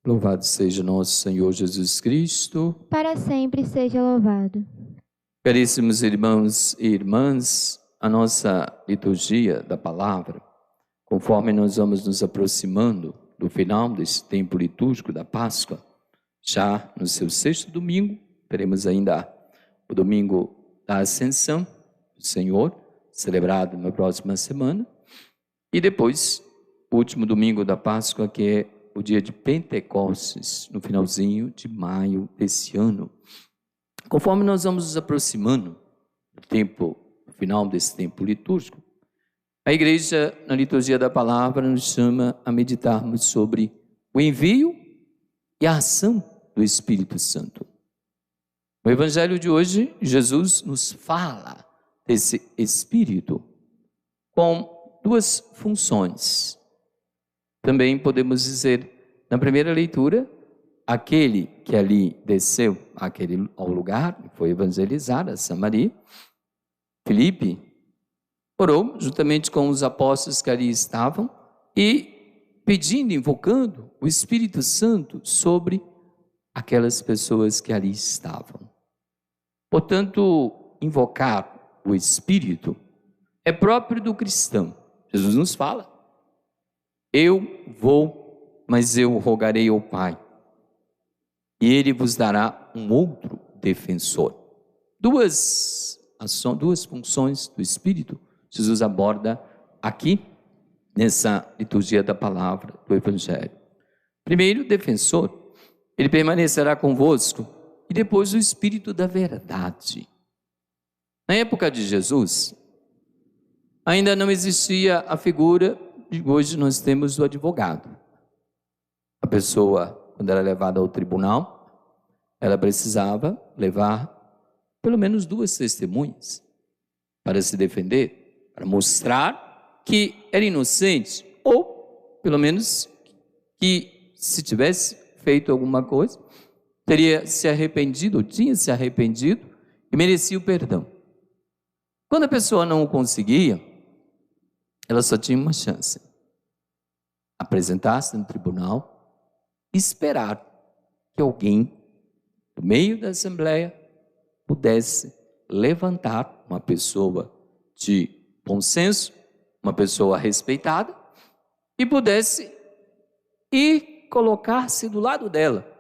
Louvado seja nosso Senhor Jesus Cristo. Para sempre seja louvado. Caríssimos irmãos e irmãs, a nossa liturgia da palavra, conforme nós vamos nos aproximando do final desse tempo litúrgico da Páscoa, já no seu sexto domingo, teremos ainda o domingo da Ascensão do Senhor, celebrado na próxima semana, e depois o último domingo da Páscoa, que é o dia de Pentecostes, no finalzinho de maio desse ano. Conforme nós vamos nos aproximando do final desse tempo litúrgico, a igreja, na liturgia da palavra, nos chama a meditarmos sobre o envio e a ação do Espírito Santo. No evangelho de hoje, Jesus nos fala desse Espírito com duas funções. Também podemos dizer, na primeira leitura, aquele que ali desceu ao lugar, foi evangelizar a Samaria, Filipe, orou juntamente com os apóstolos que ali estavam e pedindo, invocando o Espírito Santo sobre aquelas pessoas que ali estavam. Portanto, invocar o Espírito é próprio do cristão. Jesus nos fala: eu vou, mas eu rogarei ao Pai, e Ele vos dará um outro defensor. Duas funções do Espírito Jesus aborda aqui nessa liturgia da palavra do Evangelho. Primeiro, defensor, Ele permanecerá convosco, e depois o Espírito da verdade. Na época de Jesus, ainda não existia a figura de hoje nós temos o advogado. A pessoa, quando era levada ao tribunal, ela precisava levar pelo menos duas testemunhas para se defender, para mostrar que era inocente, ou pelo menos que se tivesse feito alguma coisa, teria se arrependido, ou tinha se arrependido e merecia o perdão. Quando a pessoa não o conseguia, ela só tinha uma chance: apresentar-se no tribunal e esperar que alguém, no meio da assembleia, pudesse levantar uma pessoa de bom senso, uma pessoa respeitada, e pudesse ir colocar-se do lado dela.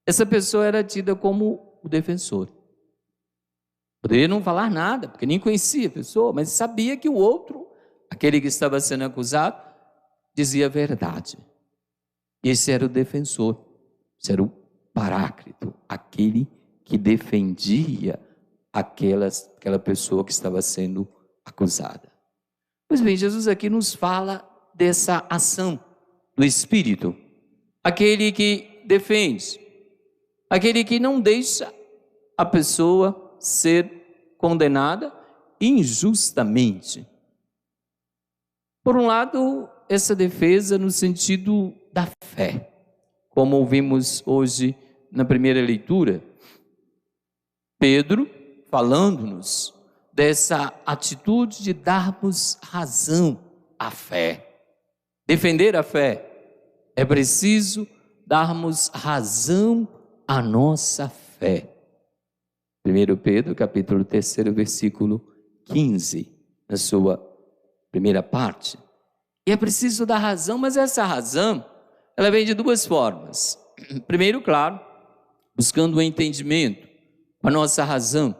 Essa pessoa era tida como o defensor. Poderia não falar nada, porque nem conhecia a pessoa, mas sabia que o outro, aquele que estava sendo acusado, dizia a verdade. Esse era o defensor, esse era o paráclito, aquele que defendia aquela pessoa que estava sendo acusada. Pois bem, Jesus aqui nos fala dessa ação do Espírito, aquele que defende, aquele que não deixa a pessoa ser condenada injustamente. Por um lado, essa defesa no sentido da fé, como ouvimos hoje na primeira leitura, Pedro falando-nos dessa atitude de darmos razão à fé. Defender a fé é preciso darmos razão à nossa fé. 1 Pedro, capítulo 3, versículo 15, na sua primeira parte. E é preciso dar razão, mas essa razão, ela vem de duas formas. Primeiro, claro, buscando o entendimento com a nossa razão,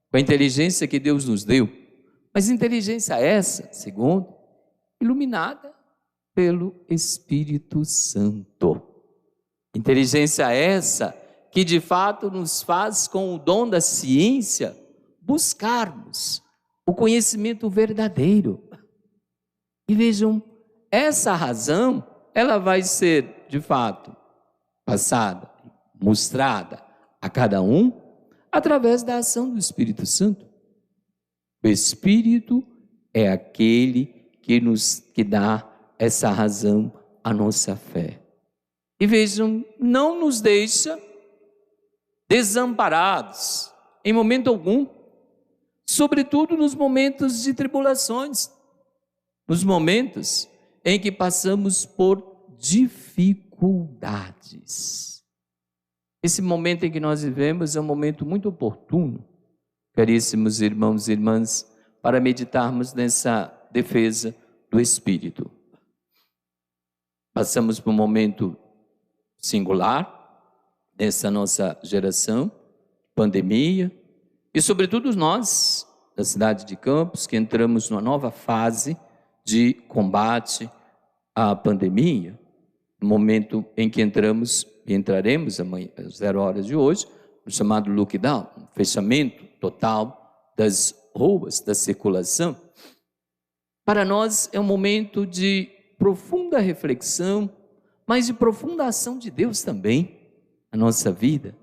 com a inteligência que Deus nos deu. Mas inteligência essa, segundo, iluminada pelo Espírito Santo. Inteligência essa que de fato nos faz, com o dom da ciência, buscarmos o conhecimento verdadeiro. E vejam, essa razão, ela vai ser, de fato, passada, mostrada a cada um, através da ação do Espírito Santo. O Espírito é aquele que dá essa razão à nossa fé. E vejam, não nos deixa desamparados em momento algum, sobretudo nos momentos de tribulações, nos momentos em que passamos por dificuldades. dificuldades. Esse momento em que nós vivemos é um momento muito oportuno, caríssimos irmãos e irmãs, para meditarmos nessa defesa do Espírito. Passamos por um momento singular nessa nossa geração, pandemia, e sobretudo nós, da cidade de Campos, que entramos numa nova fase de combate à pandemia, no momento em que entraremos amanhã, às 0 horas de hoje, no chamado lockdown, um fechamento total das ruas, da circulação. Para nós é um momento de profunda reflexão, mas de profunda ação de Deus também na nossa vida.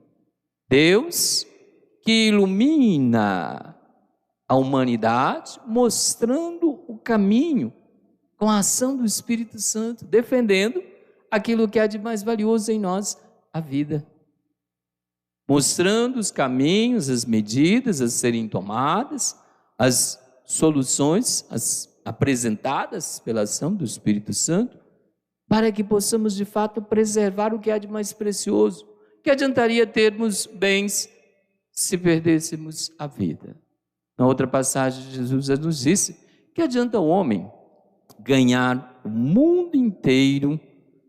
Deus que ilumina a humanidade, mostrando o caminho com a ação do Espírito Santo, defendendo aquilo que há de mais valioso em nós, a vida. Mostrando os caminhos, as medidas a serem tomadas, as soluções apresentadas pela ação do Espírito Santo, para que possamos de fato preservar o que há de mais precioso. Que adiantaria termos bens se perdêssemos a vida? Na outra passagem, Jesus nos disse que adianta o homem ganhar o mundo inteiro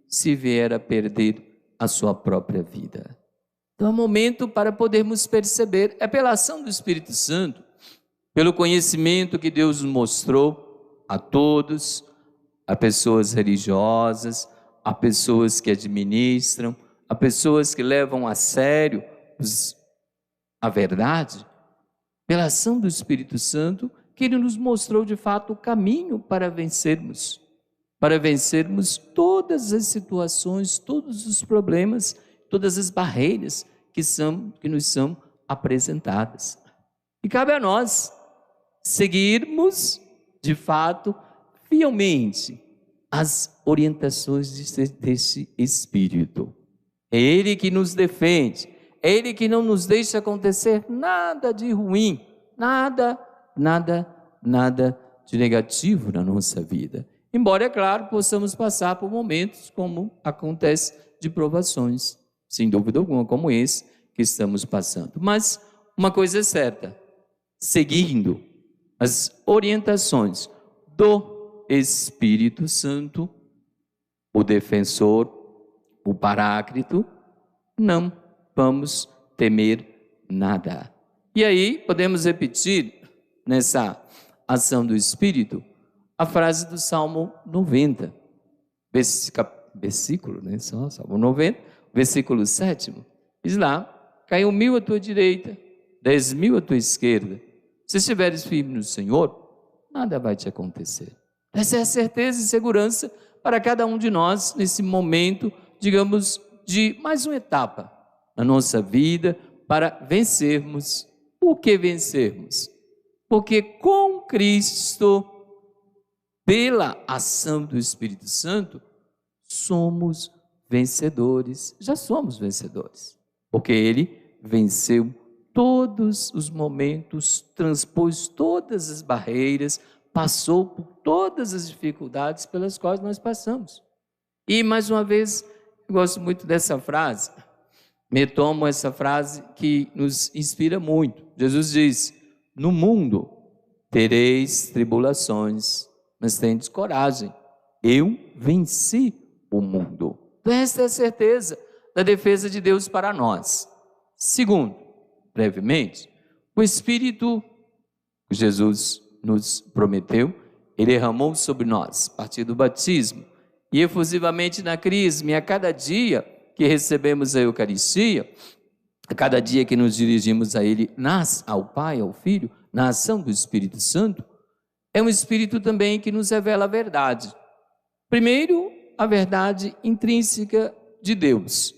se vier a perder a sua própria vida. Então é um momento para podermos perceber, é pela ação do Espírito Santo, pelo conhecimento que Deus nos mostrou a todos, a pessoas religiosas, a pessoas que administram, a pessoas que levam a sério a verdade, pela ação do Espírito Santo, que Ele nos mostrou de fato o caminho para vencermos todas as situações, todos os problemas, todas as barreiras que nos são apresentadas. E cabe a nós seguirmos, de fato, fielmente as orientações desse Espírito. É Ele que nos defende, é Ele que não nos deixa acontecer nada de ruim, nada de negativo na nossa vida. Embora, é claro, possamos passar por momentos como acontece de provações, sem dúvida alguma, como esse que estamos passando. Mas uma coisa é certa, seguindo as orientações do Espírito Santo, o defensor, o Paráclito, não vamos temer nada. E aí podemos repetir nessa ação do Espírito a frase do Salmo 90, versículo, né? Salmo 90, versículo 7, diz lá: caiu 1.000 à tua direita, 10.000 à tua esquerda, se estiveres firme no Senhor, nada vai te acontecer. Essa é a certeza e segurança para cada um de nós nesse momento, digamos, de mais uma etapa na nossa vida para vencermos. Por que vencermos? Porque com Cristo, pela ação do Espírito Santo, somos vencedores. Já somos vencedores, porque Ele venceu todos os momentos, transpôs todas as barreiras, passou por todas as dificuldades pelas quais nós passamos. E mais uma vez, eu gosto muito dessa frase, me tomo essa frase que nos inspira muito. Jesus diz: no mundo tereis tribulações, mas tendes coragem, eu venci o mundo. Então, esta é a certeza da defesa de Deus para nós. Segundo, brevemente, o Espírito que Jesus nos prometeu, Ele derramou sobre nós, a partir do batismo, e efusivamente na crisma, e a cada dia que recebemos a Eucaristia, a cada dia que nos dirigimos a Ele, ao Pai, ao Filho, na ação do Espírito Santo, é um Espírito também que nos revela a verdade. Primeiro, a verdade intrínseca de Deus,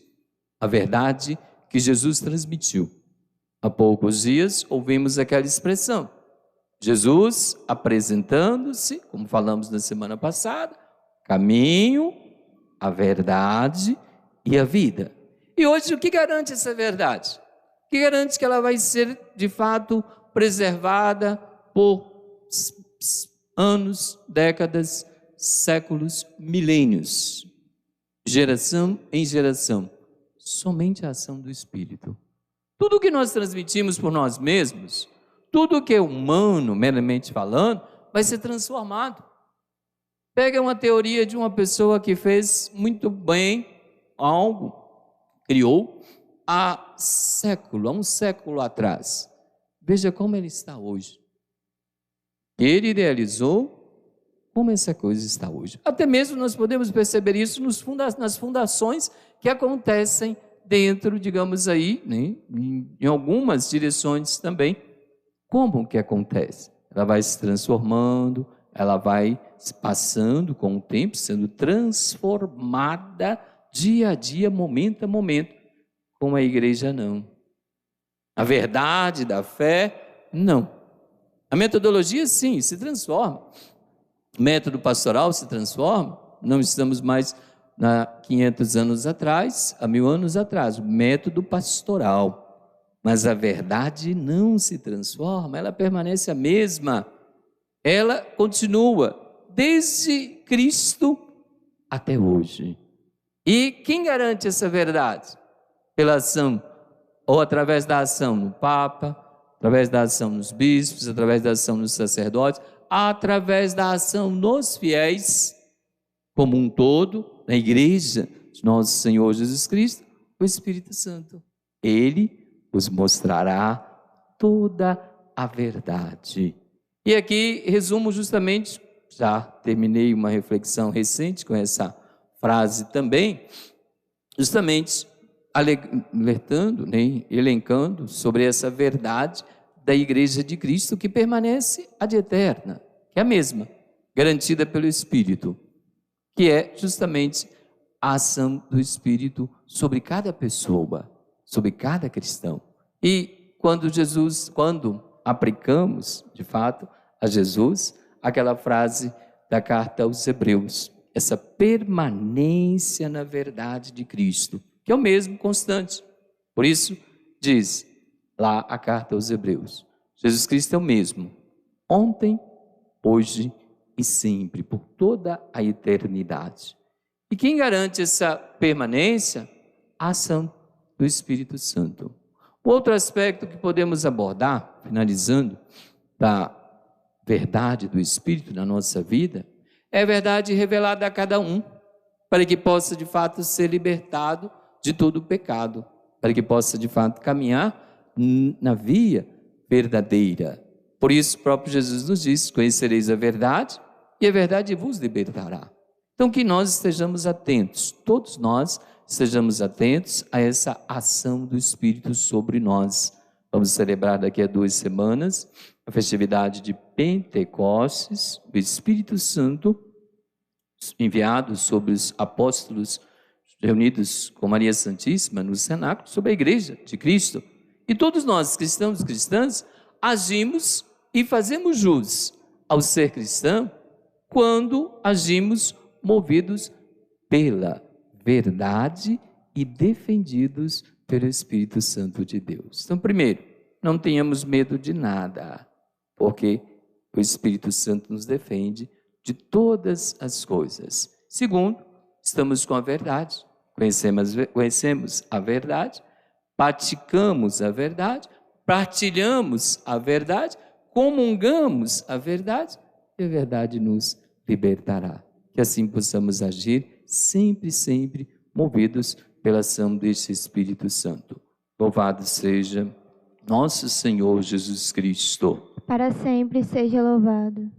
a verdade que Jesus transmitiu. Há poucos dias ouvimos aquela expressão, Jesus apresentando-se, como falamos na semana passada, caminho, a verdade e a vida. E hoje o que garante essa verdade? O que garante que ela vai ser de fato preservada por anos, décadas, séculos, milênios? geração em geração, somente a ação do Espírito. Tudo que nós transmitimos por nós mesmos, tudo que é humano, meramente falando, vai ser transformado. Pega uma teoria de uma pessoa que fez muito bem algo, criou há um século atrás. Veja como ele está hoje. Ele idealizou como essa coisa está hoje. Até mesmo nós podemos perceber isso nas fundações que acontecem dentro, digamos aí, né, em algumas direções também. Como que acontece? Ela vai se transformando, ela vai passando com o tempo, sendo transformada dia a dia, momento a momento. Como a igreja, não. A verdade da fé, não. A metodologia, sim, se transforma. O método pastoral se transforma. Não estamos mais há 500 anos atrás, há 1000 anos atrás. O método pastoral. Mas a verdade não se transforma, ela permanece a mesma. Ela continua desde Cristo até hoje. E quem garante essa verdade? Pela ação, ou através da ação no Papa, através da ação nos bispos, através da ação nos sacerdotes, através da ação nos fiéis, como um todo, na igreja de nosso Senhor Jesus Cristo, o Espírito Santo. Ele os mostrará toda a verdade. E aqui resumo justamente, já terminei uma reflexão recente com essa frase também, justamente alertando, né, elencando sobre essa verdade da Igreja de Cristo que permanece ad eterna, que é a mesma, garantida pelo Espírito, que é justamente a ação do Espírito sobre cada pessoa, sobre cada cristão. E quando aplicamos, de fato, a Jesus, aquela frase da carta aos Hebreus, essa permanência na verdade de Cristo, que é o mesmo constante. Por isso, diz lá a carta aos Hebreus, Jesus Cristo é o mesmo, ontem, hoje e sempre, por toda a eternidade. E quem garante essa permanência? A ação do Espírito Santo. Outro aspecto que podemos abordar, finalizando, da verdade do Espírito na nossa vida, é a verdade revelada a cada um, para que possa de fato ser libertado de todo o pecado, para que possa de fato caminhar na via verdadeira. Por isso, o próprio Jesus nos diz: conhecereis a verdade e a verdade vos libertará. Então, que nós estejamos atentos, todos nós estejamos atentos a essa ação do Espírito sobre nós. Vamos celebrar daqui a 2 semanas a festividade de Pentecostes, o Espírito Santo enviado sobre os apóstolos reunidos com Maria Santíssima no cenáculo, sobre a Igreja de Cristo. E todos nós, cristãos e cristãs, agimos e fazemos jus ao ser cristão quando agimos movidos pela verdade e defendidos pelo Espírito Santo de Deus. Então, primeiro, não tenhamos medo de nada, porque o Espírito Santo nos defende de todas as coisas. Segundo, estamos com a verdade, conhecemos a verdade, praticamos a verdade, partilhamos a verdade, comungamos a verdade, e a verdade nos libertará. Que assim possamos agir sempre, sempre movidos pela ação deste Espírito Santo. Louvado seja nosso Senhor Jesus Cristo. Para sempre seja louvado.